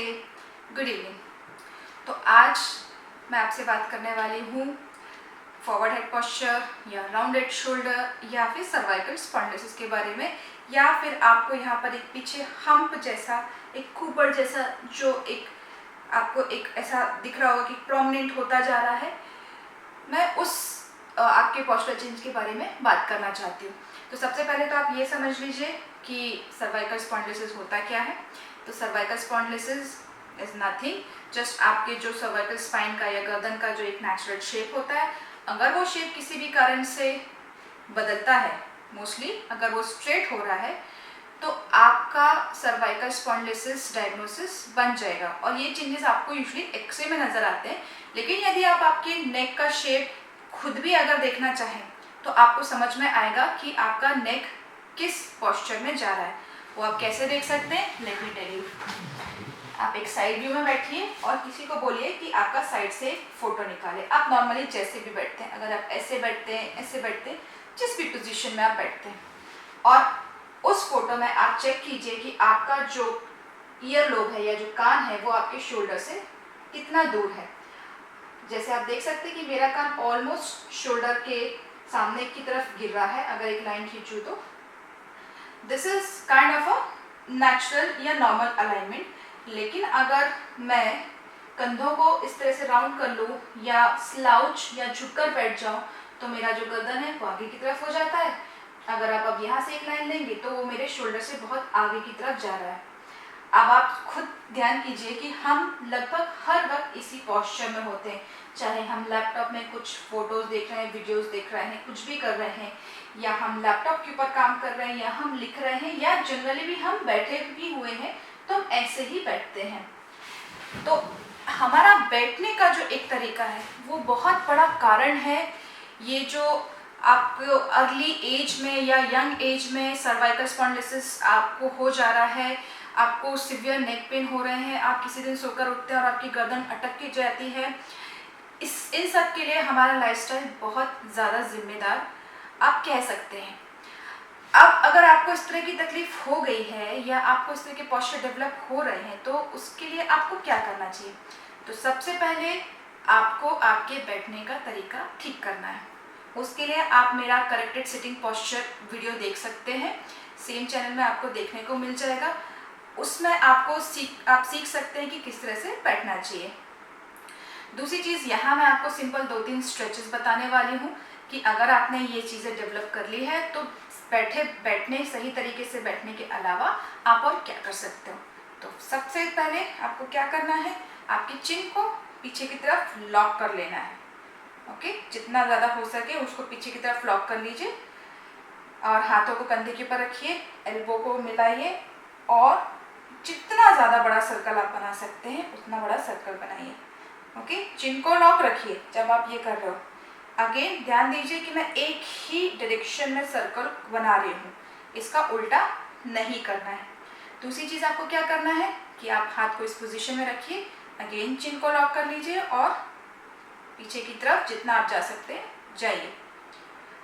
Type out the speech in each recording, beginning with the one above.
नमस्ते, good evening. तो आज मैं आपसे बात करने वाली हूँ फॉरवर्ड हेड पोस्चर या राउंडेड शोल्डर या फिर सर्वाइकल स्पॉन्डिलोसिस के बारे में, या फिर आपको यहाँ पर एक पीछे हम्प जैसा, एक कुपर जैसा जो आपको एक ऐसा दिख रहा होगा कि प्रोमिनेंट होता जा रहा है। मैं उस आपके पोस्चर चेंज के बारे में बात करना चाहती हूँ। तो सबसे पहले तो आप ये समझ लीजिए कि सर्वाइकल स्पॉन्डिलोसिस होता क्या है। तो cervical spondylosis is nothing, just आपके जो सर्वाइकल स्पाइन का या गर्दन का जो एक नेचुरल शेप होता है, अगर वो शेप किसी भी कारण से बदलता है, मोस्टली अगर वो स्ट्रेट हो रहा है, तो आपका सर्वाइकल स्पॉन्डिलोसिस डायग्नोसिस बन जाएगा। और ये चेंजेस आपको यूजुअली एक्सरे में नजर आते हैं, लेकिन यदि आप आपके नेक का शेप खुद भी अगर देखना चाहें तो आपको समझ में आएगा कि आपका नेक किस पोस्चर में जा रहा है। वो आप कैसे देख सकते हैं, लेट मी टेल यू। आप एक साइड व्यू में बैठिए और किसी को बोलिए कि आपका साइड से फोटो निकाले। आप नॉर्मली जैसे भी बैठते हैं, अगर आप ऐसे बैठते हैं, ऐसे बैठते हैं, जिस भी पोजीशन में आप बैठते हैं, और उस फोटो में आप चेक कीजिए कि आपका जो ईयर लोब है या जो कान है वो आपके शोल्डर से कितना दूर है। जैसे आप देख सकते हैं कि मेरा कान ऑलमोस्ट शोल्डर के सामने की तरफ गिर रहा है। अगर एक लाइन खींचूं तो this is kind of a natural या नॉर्मल अलाइनमेंट। लेकिन अगर मैं कंधों को इस तरह से राउंड कर लूँ या स्लाउच या झुककर बैठ जाऊँ तो मेरा जो गर्दन है वो आगे की तरफ हो जाता है। अगर आप अब यहाँ से एक लाइन लेंगे तो वो मेरे शोल्डर से बहुत आगे की तरफ जा रहा है। अब आप खुद ध्यान कीजिए कि हम लगभग हर वक्त इसी पोस्चर में होते हैं, चाहे हम लैपटॉप में कुछ फोटोज देख रहे हैं, वीडियोस देख रहे हैं, कुछ भी कर रहे हैं, या हम लैपटॉप के ऊपर काम कर रहे हैं, या हम लिख रहे हैं, या जनरली भी हम बैठे भी हुए हैं तो हम ऐसे ही बैठते हैं। तो हमारा बैठने का जो एक तरीका है वो बहुत बड़ा कारण है। ये जो आपको अर्ली एज में या यंग एज में सर्वाइकल स्पॉन्डिलोसिस आपको हो जा रहा है, आपको सिवियर नेक पेन हो रहे हैं, आप किसी दिन सोकर उठते हैं और आपकी गर्दन अटक के जाती है, इन सब के लिए हमारा लाइफस्टाइल बहुत ज़्यादा जिम्मेदार आप कह सकते हैं। अब अगर आपको इस तरह की तकलीफ हो गई है या आपको इस तरह के पोस्चर डेवलप हो रहे हैं तो उसके लिए आपको क्या करना चाहिए। तो सबसे पहले आपको आपके बैठने का तरीका ठीक करना है। उसके लिए आप मेरा करेक्टेड सिटिंग पोस्चर वीडियो देख सकते हैं, सेम चैनल में आपको देखने को मिल जाएगा। उसमें आप सीख सकते हैं कि किस तरह से बैठना चाहिए। दूसरी चीज़, यहाँ मैं आपको सिंपल 2-3 स्ट्रेचेस बताने वाली हूँ कि अगर आपने ये चीज़ें डेवलप कर ली है तो बैठने सही तरीके से बैठने के अलावा आप और क्या कर सकते हो। तो सबसे पहले आपको क्या करना है, आपकी चिन को पीछे की तरफ लॉक कर लेना है। ओके, जितना ज़्यादा हो सके उसको पीछे की तरफ लॉक कर लीजिए और हाथों को कंधे के ऊपर रखिए, एल्बो को मिलाइए और जितना ज़्यादा बड़ा सर्कल आप बना सकते हैं उतना बड़ा सर्कल बनाइए। ओके, चिन को लॉक रखिए जब आप ये कर रहे हो। अगेन ध्यान दीजिए कि मैं एक ही डायरेक्शन में सर्कल बना रही हूँ, इसका उल्टा नहीं करना है। दूसरी चीज़ आपको क्या करना है कि आप हाथ को इस पोजीशन में रखिए, अगेन चिन को लॉक कर लीजिए और पीछे की तरफ जितना आप जा सकते हैं जाइए।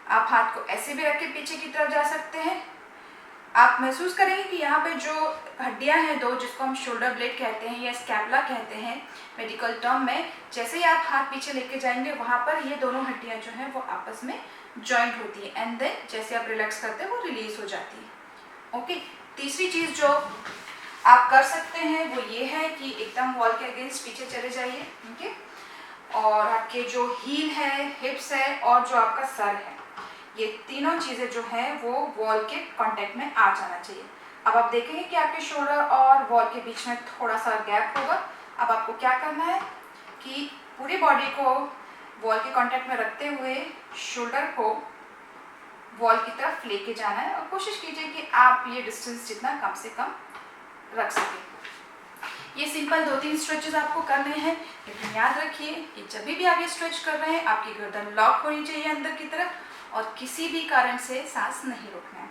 आप हाथ को ऐसे भी रख के पीछे की तरफ जा सकते हैं। आप महसूस करेंगे कि यहाँ पे जो हड्डियाँ हैं दो, जिसको हम शोल्डर ब्लेड कहते हैं या स्कैपुला कहते हैं मेडिकल टर्म में, जैसे ही आप हाथ पीछे लेके जाएंगे वहाँ पर ये दोनों हड्डियाँ जो हैं वो आपस में जॉइंट होती है एंड देन जैसे आप रिलैक्स करते हैं वो रिलीज हो जाती है। ओके, तीसरी चीज़ जो आप कर सकते हैं वो ये है कि एकदम वॉल के अगेंस्ट पीछे चले जाइए। ओके, और आपके जो हील है, हिप्स है और जो आपका सर है, ये तीनों चीज़ें जो हैं वो वॉल के कांटेक्ट में आ जाना चाहिए। अब आप देखेंगे कि आपके शोल्डर और वॉल के बीच में थोड़ा सा गैप होगा। अब आपको क्या करना है कि पूरी बॉडी को वॉल के कांटेक्ट में रखते हुए शोल्डर को वॉल की तरफ लेके जाना है और कोशिश कीजिए कि आप ये डिस्टेंस जितना कम से कम रख सकें। ये सिंपल 2-3 स्ट्रेचेस आपको करने हैं, लेकिन याद रखिए कि जब भी आप ये स्ट्रेच कर रहे हैं आपकी गर्दन लॉक होनी चाहिए अंदर की तरफ और किसी भी कारण से सांस नहीं रोकना है।